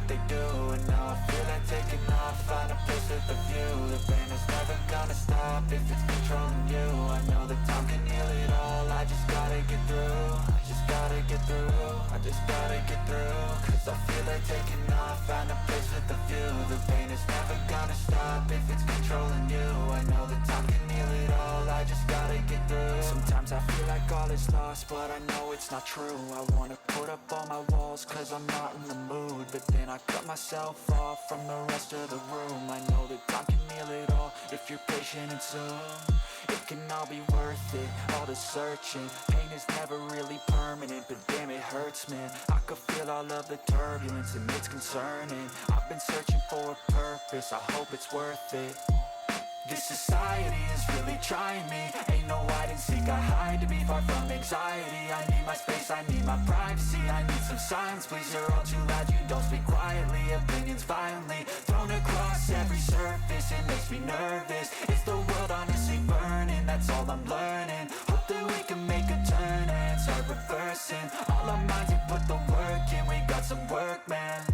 what they do. And now I feel like taking off, find a place with a view. The pain is never gonna stop if it's controlling you. I know that time can heal it all, I just gotta get through. I just gotta get through, I just gotta get through. Cause I feel like taking off, find a place with a view. The pain is never gonna stop if it's controlling you. I know that time can heal it all, I just gotta get through. Sometimes I feel like all is lost, but I know it's not true. I wanna put up all my walls cause I'm not in the mood, but then I cut myself off from the rest of the room. I know that time can heal it all if you're patient and soon it can all be worth it, all the searching. Pain is never really permanent, but damn it hurts, man. I could feel all of the turbulence and it's concerning. I've been searching for a purpose, I hope it's worth it. This society is really trying me. Ain't no hide and seek, I hide to be far from anxiety. I need my space, I need my privacy. I need some silence, please, you're all too loud. You don't speak quietly, opinions violently thrown across every surface. It makes me nervous, is the world honestly burning? That's all I'm learning. Hope that we can make a turn and start reversing all our minds and put the work in. We got some work, man.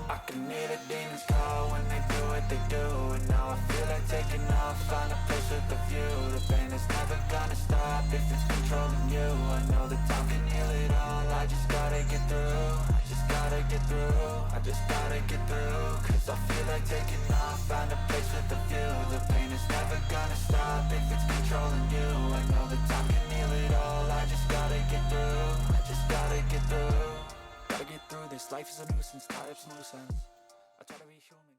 I can hear the demons call when they do what they do. And now I feel like taking off, find a place with a view. The pain is never gonna stop if it's controlling you. I know that time can heal it all, I just gotta get through. I just gotta get through, I just gotta get through. Cause I feel like taking off, find a place with a view. The pain is never gonna stop if it's controlling you. I know that time can heal it all, I just gotta get through. I just gotta get through. Gotta get through this, life is a nuisance, tie up some loose ends. I try to be human.